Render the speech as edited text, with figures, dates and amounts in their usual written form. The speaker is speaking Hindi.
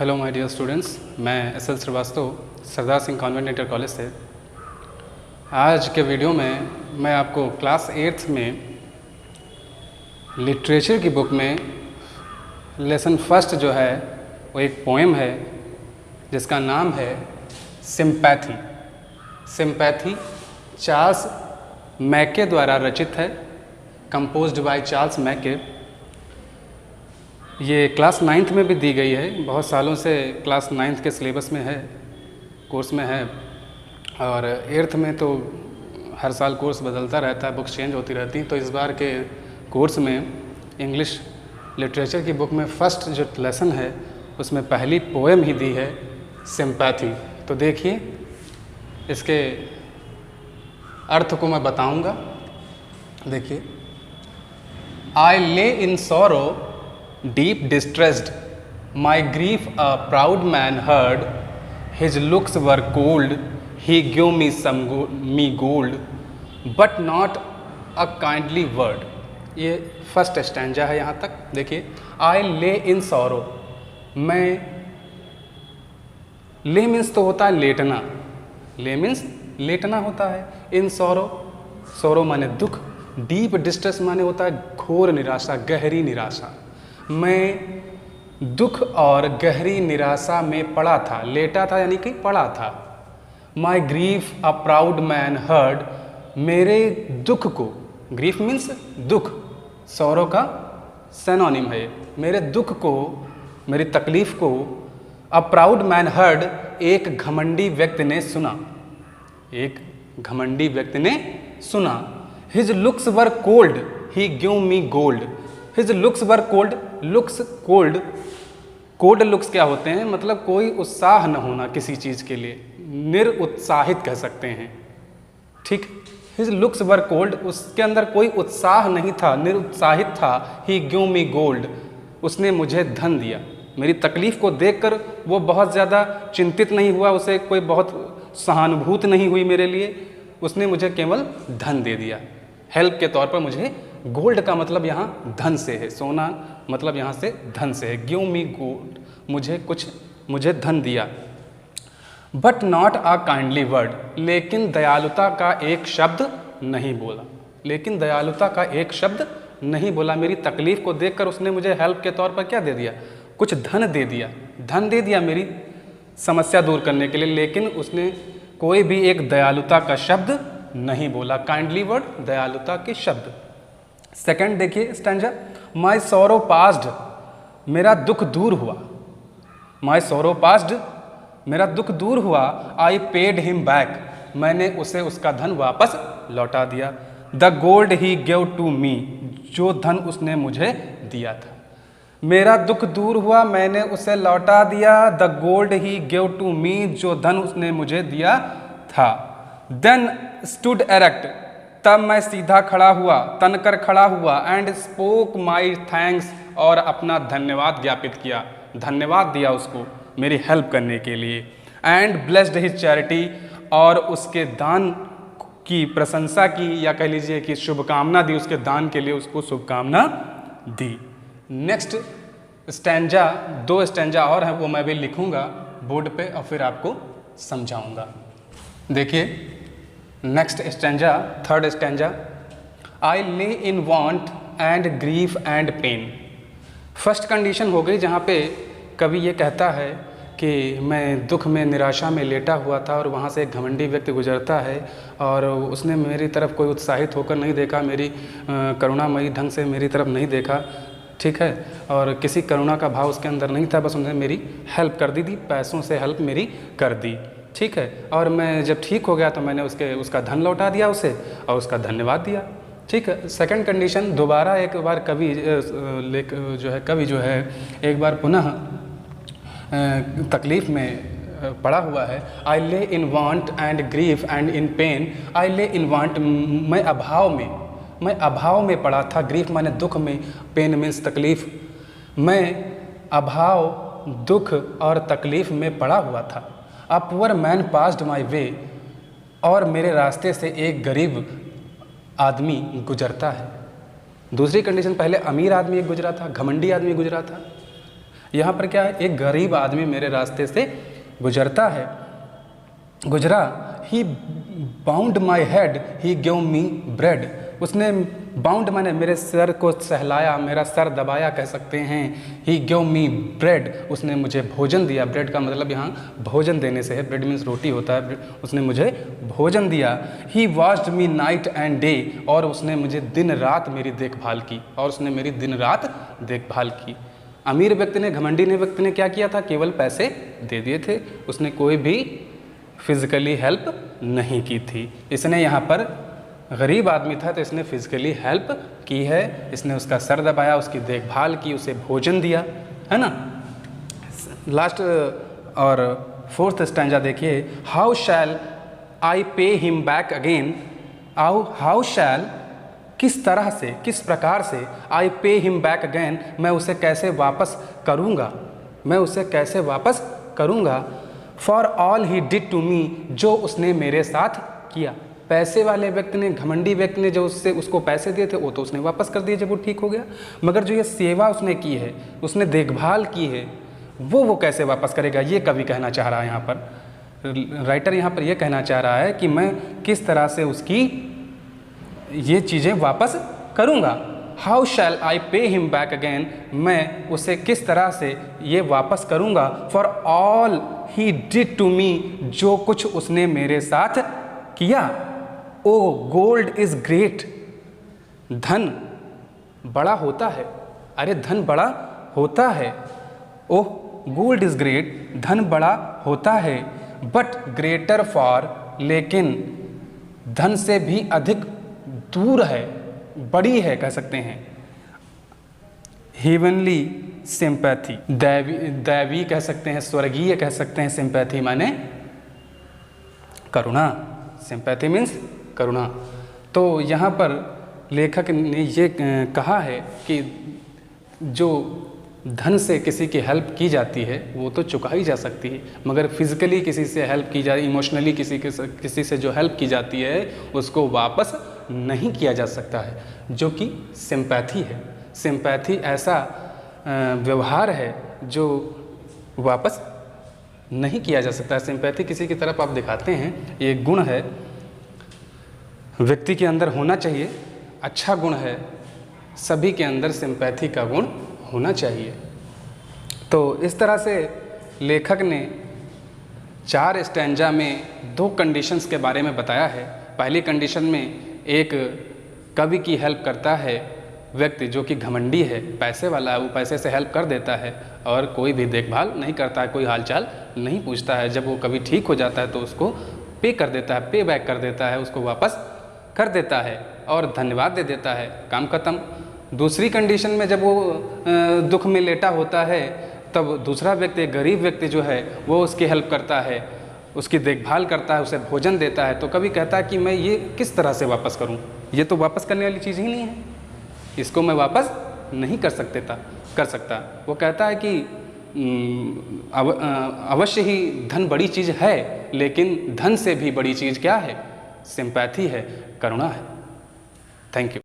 हेलो माय डियर स्टूडेंट्स, मैं S L Srivastava Sardar Singh convent inter college से। आज के वीडियो में मैं आपको क्लास 8th में लिटरेचर की बुक में लेसन फर्स्ट जो है वो एक पोएम है जिसका नाम है सिंपैथी। सिंपैथी चार्ल्स मैके द्वारा रचित है, कंपोज्ड बाय चार्ल्स मैके। ये क्लास 9th में भी दी गई है, बहुत सालों से क्लास 9th के सिलेबस में है, कोर्स में है। और 8th में तो हर साल कोर्स बदलता रहता है, बुक्स चेंज होती रहती हैं। तो इस बार के कोर्स में इंग्लिश लिटरेचर की बुक में फर्स्ट जो लेसन है उसमें पहली पोएम ही दी है सिंपैथी। तो देखिए, इसके अर्थ को मैं बताऊंगा। देखिए, आई lay in sorrow deep distressed, my grief a proud man heard, his looks were cold, he gave me me gold, but not a kindly word। ये फर्स्ट स्टैंजा है यहाँ तक। देखिए, I lay in sorrow, मैं, ले मीन्स तो होता है लेटना, ले मीन्स लेटना होता है। इन सॉरो, सॉरो माने दुख, डीप डिस्ट्रेस माने होता है घोर निराशा, गहरी निराशा। मैं दुख और गहरी निराशा में पड़ा था, लेटा था यानी कि पड़ा था। My grief a proud man heard, मेरे दुख को, ग्रीफ मीन्स दुख, सौरों का सिनोनिम है। मेरे दुख को, मेरी तकलीफ को अ प्राउड मैन हर्ड, एक घमंडी व्यक्ति ने सुना, एक घमंडी व्यक्ति ने सुना। His looks were cold, he give me gold. His looks were cold, looks cold, cold looks क्या होते हैं? मतलब कोई उत्साह न होना किसी चीज़ के लिए, निरुत्साहित कह सकते हैं, ठीक। हिज लुक्स वर कोल्ड, उसके अंदर कोई उत्साह नहीं था, निरुत्साहित था। ही गिव मी गोल्ड, उसने मुझे धन दिया। मेरी तकलीफ़ को देखकर वो बहुत ज़्यादा चिंतित नहीं हुआ, उसे कोई बहुत सहानुभूति नहीं हुई मेरे लिए, उसने मुझे केवल धन दे दिया, हेल्प के तौर पर मुझे। गोल्ड का मतलब यहाँ धन से है, सोना मतलब यहाँ से धन से है। गिव मी गोल्ड, मुझे धन दिया। But not a kindly word, लेकिन दयालुता का एक शब्द नहीं बोला, लेकिन दयालुता का एक शब्द नहीं बोला। मेरी तकलीफ़ को देखकर उसने मुझे हेल्प के तौर पर क्या दे दिया? कुछ धन दे दिया, धन दे दिया मेरी समस्या दूर करने के लिए, लेकिन उसने कोई भी एक दयालुता का शब्द नहीं बोला। काइंडली वर्ड, दयालुता के शब्द। सेकंड देखिए स्टैंजा, माई सॉरो पास्ड, मेरा दुख दूर हुआ। माई सॉरो पास्ड, मेरा दुख दूर हुआ। आई पेड हिम बैक, मैंने उसे उसका धन वापस लौटा दिया। The gold he give to me, जो धन उसने मुझे दिया था। मेरा दुख दूर हुआ, मैंने उसे लौटा दिया। The gold he give to me, जो धन उसने मुझे दिया था। देन स्टूड एरेक्ट, तब मैं सीधा खड़ा हुआ, तनकर खड़ा हुआ। एंड स्पोक माई थैंक्स, और अपना धन्यवाद ज्ञापित किया, धन्यवाद दिया उसको मेरी हेल्प करने के लिए। एंड ब्लेस्ड हिज चैरिटी, और उसके दान की प्रशंसा की, या कह लीजिए कि शुभकामना दी, उसके दान के लिए उसको शुभकामना दी। नेक्स्ट स्टैंजा, 2 स्टैंजा और हैं, वो मैं भी लिखूंगा बोर्ड पे और फिर आपको समझाऊंगा। देखिए next stanza, third stanza, I lay in want and grief and pain. First condition हो गई जहाँ पे कवि ये कहता है कि मैं दुख में, निराशा में लेटा हुआ था और वहाँ से एक घमंडी व्यक्ति गुजरता है और उसने मेरी तरफ कोई उत्साहित होकर नहीं देखा, मेरी करुणामयी ढंग से मेरी तरफ नहीं देखा, ठीक है, और किसी करुणा का भाव उसके अंदर नहीं था, बस उसने मेरी हेल्प कर दी, पैसों से हेल्प मेरी कर दी, ठीक है। और मैं जब ठीक हो गया तो मैंने उसका धन लौटा दिया उसे और उसका धन्यवाद दिया, ठीक है। सेकंड कंडीशन, दोबारा एक बार कवि जो है एक बार पुनः तकलीफ़ में पड़ा हुआ है। I lay in want and grief and in pain. I lay in want, मैं अभाव में पड़ा था। ग्रीफ माने दुख में, पेन मीन्स तकलीफ़। मैं अभाव, दुख और तकलीफ़ में पड़ा हुआ था। A poor man passed my way, और मेरे रास्ते से एक गरीब आदमी गुजरता है। दूसरी कंडीशन, पहले अमीर आदमी एक गुजरा था, घमंडी आदमी गुजरा था। यहाँ पर क्या है, एक गरीब आदमी मेरे रास्ते से गुजरा, he bound my head, he give me bread. उसने बाउंड माने मेरे सर को सहलाया, मेरा सर दबाया कह सकते हैं। ही गिव मी ब्रेड, उसने मुझे भोजन दिया। ब्रेड का मतलब यहाँ भोजन देने से है, ब्रेड मीन्स रोटी होता है। उसने मुझे भोजन दिया। He watched me night and day, और उसने मुझे दिन रात मेरी देखभाल की। अमीर व्यक्ति ने, घमंडी ने व्यक्ति ने क्या किया था, केवल पैसे दे दिए थे, उसने कोई भी फिजिकली हेल्प नहीं की थी। इसने यहाँ पर गरीब आदमी था तो इसने फिजिकली हेल्प की है, इसने उसका सर दबाया, उसकी देखभाल की, उसे भोजन दिया, है ना। लास्ट और फोर्थ स्टैंजा देखिए, how shell I pay him back again, how शैल किस तरह से, किस प्रकार से, आई पे हिम बैक अगेन मैं उसे कैसे वापस करूँगा, for all he did to me जो उसने मेरे साथ किया। पैसे वाले व्यक्ति ने, घमंडी व्यक्ति ने जो उसको पैसे दिए थे वो तो उसने वापस कर दिए जब वो ठीक हो गया, मगर जो ये सेवा उसने की है, उसने देखभाल की है, वो कैसे वापस करेगा, ये कवि कहना चाह रहा है। यहाँ पर राइटर यहाँ पर ये कहना चाह रहा है कि मैं किस तरह से उसकी ये चीज़ें वापस करूँगा। How shell I pay him back again, मैं उसे किस तरह से ये वापस करूँगा, for all he did to me जो कुछ उसने मेरे साथ किया। ओ गोल्ड इज़ ग्रेट, धन बड़ा होता है, अरे धन बड़ा होता है। ओह गोल्ड इज़ ग्रेट, धन बड़ा होता है, बट ग्रेटर फॉर, लेकिन धन से भी अधिक दूर है, बड़ी है कह सकते हैं, हेवनली सिंपैथी, दैवी कह सकते हैं, स्वर्गीय कह सकते हैं। सिंपैथी माने करुणा, सिंपैथी मीन्स करुणा। तो यहाँ पर लेखक ने ये कहा है कि जो धन से किसी की हेल्प की जाती है वो तो चुकाई जा सकती है, मगर फिजिकली किसी से हेल्प की जाए, इमोशनली किसी से जो हेल्प की जाती है उसको वापस नहीं किया जा सकता है, जो कि सिंपैथी है। सिंपैथी ऐसा व्यवहार है जो वापस नहीं किया जा सकता है। सिंपैथी किसी की तरफ आप दिखाते हैं, ये गुण है, व्यक्ति के अंदर होना चाहिए, अच्छा गुण है, सभी के अंदर सिंपैथी का गुण होना चाहिए। तो इस तरह से लेखक ने 4 स्टैंजा में 2 कंडीशंस के बारे में बताया है। पहली कंडीशन में एक कवि की हेल्प करता है व्यक्ति जो कि घमंडी है, पैसे वाला है, वो पैसे से हेल्प कर देता है और कोई भी देखभाल नहीं करता है, कोई हालचाल नहीं पूछता है। जब वो कभी ठीक हो जाता है तो उसको पे कर देता है, पे बैक कर देता है, उसको वापस कर देता है और धन्यवाद दे देता है, काम खत्म। दूसरी कंडीशन में जब वो दुख में लेटा होता है तब दूसरा व्यक्ति, गरीब व्यक्ति जो है वो उसकी हेल्प करता है, उसकी देखभाल करता है, उसे भोजन देता है। तो कभी कहता है कि मैं ये किस तरह से वापस करूं, ये तो वापस करने वाली चीज़ ही नहीं है, इसको मैं वापस नहीं कर सकता। वो कहता है कि अवश्य ही धन बड़ी चीज़ है, लेकिन धन से भी बड़ी चीज़ क्या है, सिंपैथी है, करुणा है। Thank you.